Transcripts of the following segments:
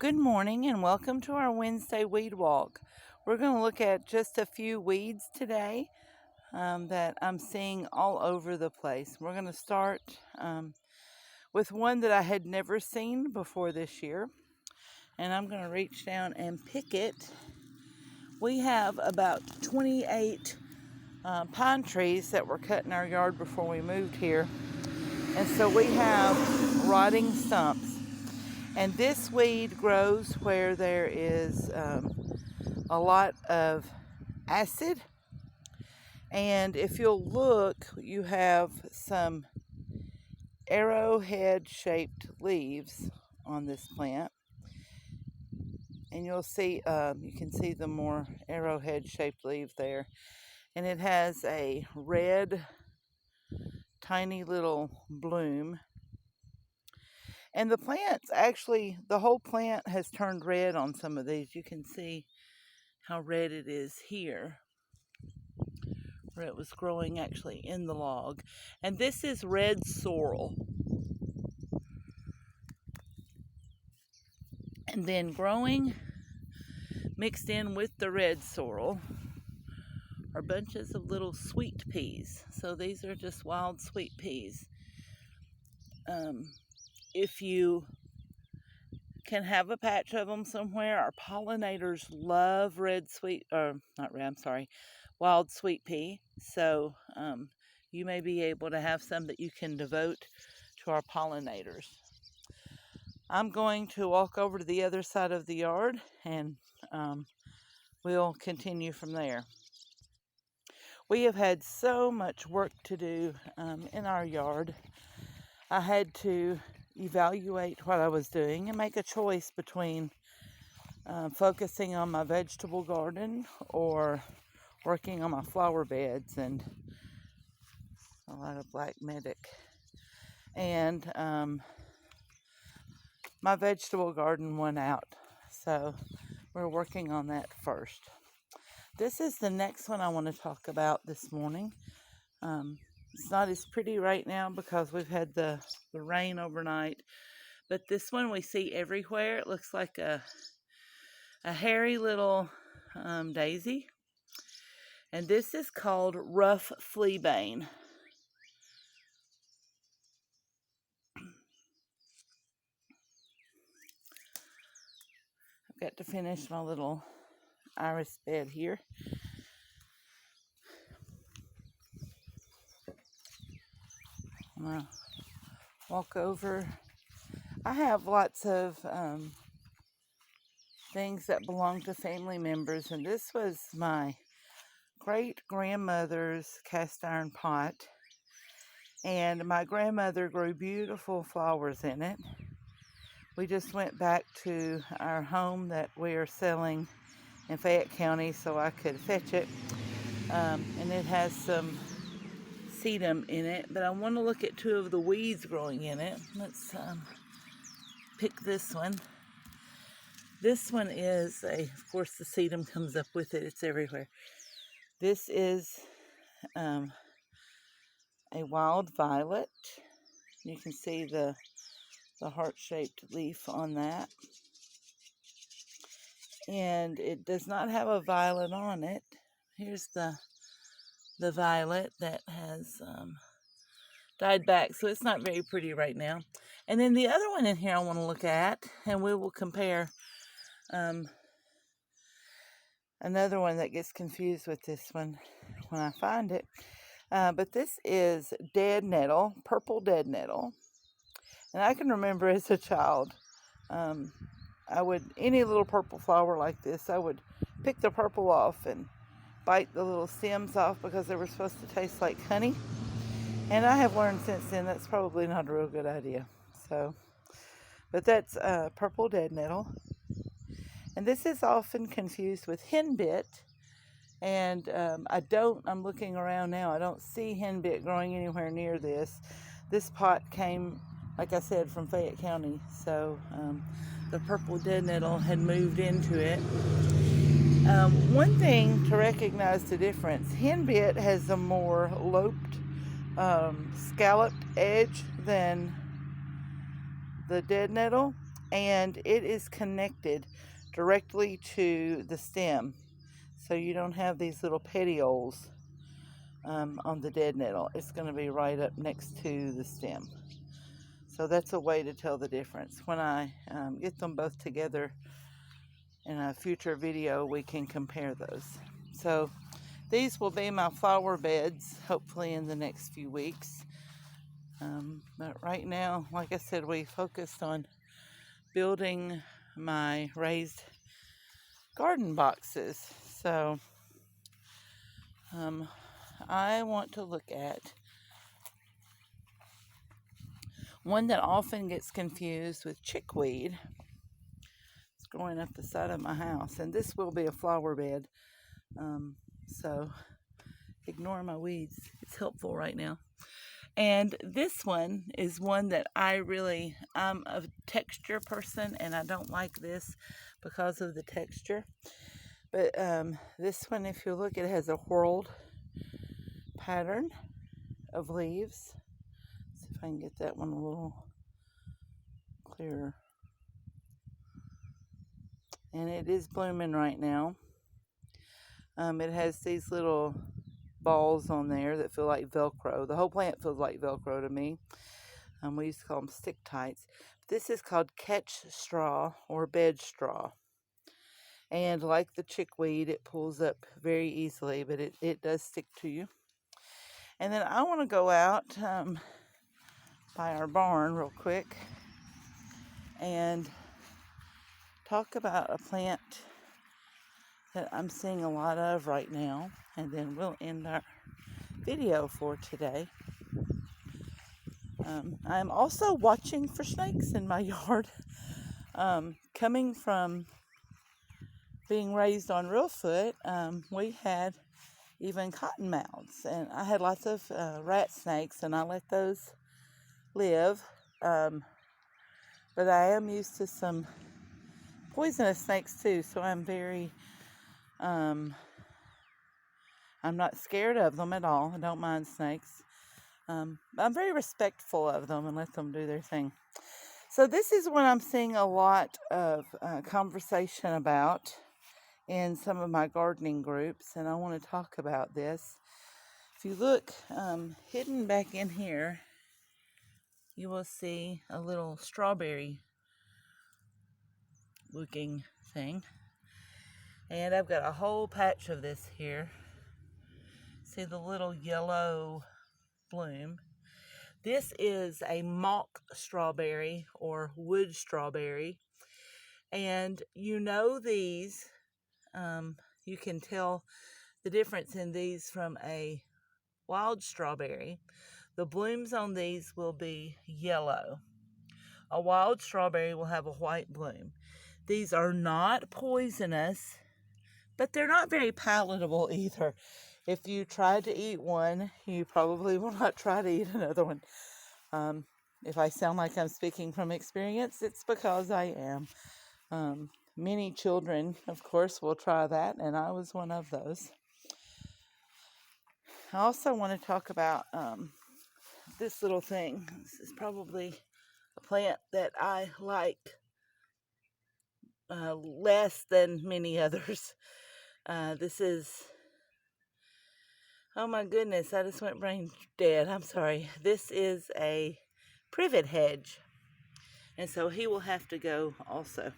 Good morning and welcome to our Wednesday weed walk. We're going to look at just a few weeds today that I'm seeing all over the place. We're going to start with one that I had never seen before this year, and I'm going to reach down and pick it. We have about 28 pine trees that were cut in our yard before we moved here, and so we have rotting stumps. And this weed grows where there is a lot of acid. And if you'll look, you have some arrowhead shaped leaves on this plant. And you'll see, you can see the more arrowhead shaped leaf there. And it has a red, tiny little bloom. And the plants actually, the whole plant has turned red on some of these. You can see how red it is here, where it was growing actually in the log. And this is red sorrel. And then growing, mixed in with the red sorrel, are bunches of little sweet peas. So these are just wild sweet peas. If you can have a patch of them somewhere, our pollinators love wild sweet pea. So you may be able to have some that you can devote to our pollinators. I'm going to walk over to the other side of the yard and we'll continue from there. We have had so much work to do in our yard. I had to evaluate what I was doing and make a choice between focusing on my vegetable garden or working on my flower beds and a lot of black medic. And my vegetable garden went out, so we're working on that first. This is the next one I want to talk about this morning. It's not as pretty right now because we've had the rain overnight, but this one we see everywhere. It looks like a hairy little daisy, and this is called rough fleabane. I've got to finish my little iris bed here. I'm gonna walk over. I have lots of things that belong to family members, and this was my great grandmother's cast iron pot, and my grandmother grew beautiful flowers in it. We just went back to our home that we are selling in Fayette County so I could fetch it, and it has some sedum in it, but I want to look at two of the weeds growing in it. Let's pick this one. This one is of course the sedum comes up with it, it's everywhere. This is a wild violet. You can see the heart-shaped leaf on that. And it does not have a violet on it. Here's the violet that has died back, so it's not very pretty right now. And then the other one in here I want to look at, and we will compare another one that gets confused with this one when I find it. But this is dead nettle, purple dead nettle. And I can remember as a child, any little purple flower like this, I would pick the purple off and bite the little stems off because they were supposed to taste like honey. And I have learned since then that's probably not a real good idea. But that's purple dead nettle. And this is often confused with henbit. And I'm looking around now, I don't see henbit growing anywhere near this. This pot came, like I said, from Fayette County. So the purple dead nettle had moved into it. One thing to recognize the difference, henbit has a more loped, scalloped edge than the dead nettle. and it is connected directly to the stem. So you don't have these little petioles on the dead nettle. It's going to be right up next to the stem. So that's a way to tell the difference. When I get them both together in a future video, we can compare those. So these will be my flower beds, hopefully in the next few weeks. But right now, like I said, we focused on building my raised garden boxes. So I want to look at one that often gets confused with chickweed. It's growing up the side of my house, and this will be a flower bed. So ignore my weeds. It's helpful right now. And this one is one that I'm a texture person, and I don't like this because of the texture. But this one, if you look, it has a whorled pattern of leaves. Let's see if I can get that one a little clearer. And it is blooming right now. It has these little balls on there that feel like Velcro. The whole plant feels like Velcro to me. We used to call them stick tights. This is called catch straw or bed straw. And like the chickweed, it pulls up very easily, but it does stick to you. And then I want to go out by our barn real quick and talk about a plant that I'm seeing a lot of right now, and then we'll end our video for today. I'm also watching for snakes in my yard. Coming from being raised on Reelfoot, we had even cottonmouths, and I had lots of rat snakes, and I let those live. But I am used to some poisonous snakes too, so I'm not scared of them at all. I don't mind snakes. I'm very respectful of them and let them do their thing. So this is what I'm seeing a lot of conversation about in some of my gardening groups, and I want to talk about this. If you look hidden back in here, you will see a little strawberry looking thing. And I've got a whole patch of this here. See the little yellow bloom? This is a mock strawberry or wood strawberry. And you know these, you can tell the difference in these from a wild strawberry. The blooms on these will be yellow. A wild strawberry will have a white bloom. These are not poisonous, but they're not very palatable either. If you try to eat one, you probably will not try to eat another one. If I sound like I'm speaking from experience, it's because I am. Many children, of course, will try that, and I was one of those. I also want to talk about this little thing. This is probably a plant that I like less than many others. This is, oh my goodness, I just went brain dead. I'm sorry. This is a privet hedge. And so he will have to go also.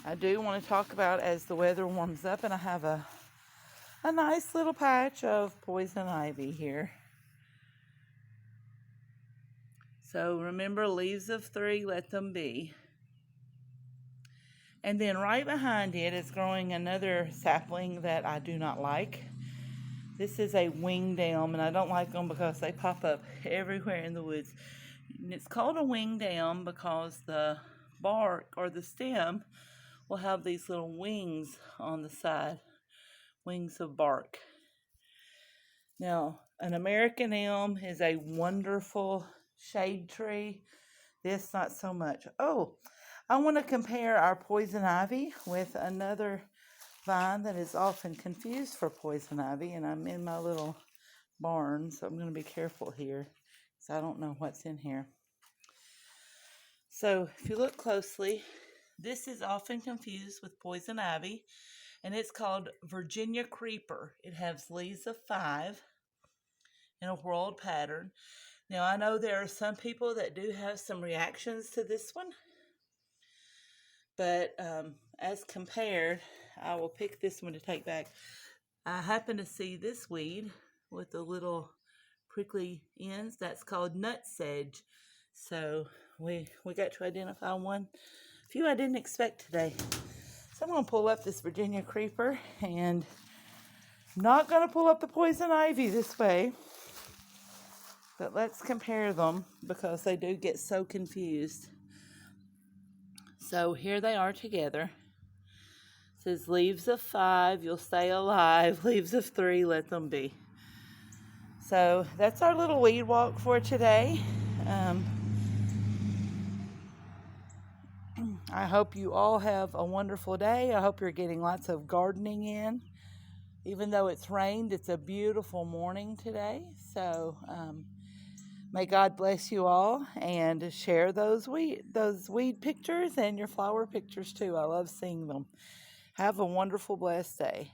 I do want to talk about as the weather warms up, and I have a nice little patch of poison ivy here. So remember, leaves of 3, let them be. And then right behind it is growing another sapling that I do not like. This is a winged elm, and I don't like them because they pop up everywhere in the woods. And it's called a winged elm because the bark or the stem will have these little wings on the side, wings of bark. Now, an American elm is a wonderful shade tree. This, not so much. Oh, I want to compare our poison ivy with another vine that is often confused for poison ivy, and I'm in my little barn, so I'm going to be careful here because I don't know what's in here. So if you look closely, this is often confused with poison ivy, and it's called Virginia creeper. It has leaves of 5 in a whorled pattern. Now I know there are some people that do have some reactions to this one, but as compared, I will pick this one to take back. I happen to see this weed with the little prickly ends. That's called nutsedge. So we got to identify one. A few I didn't expect today. So I'm going to pull up this Virginia creeper, and I'm not going to pull up the poison ivy this way. But let's compare them because they do get so confused. So here they are together. It says leaves of 5, you'll stay alive. Leaves of 3, let them be. So that's our little weed walk for today. I hope you all have a wonderful day. I hope you're getting lots of gardening in. Even though it's rained, it's a beautiful morning today. So may God bless you all, and share those weed pictures and your flower pictures too. I love seeing them. Have a wonderful, blessed day.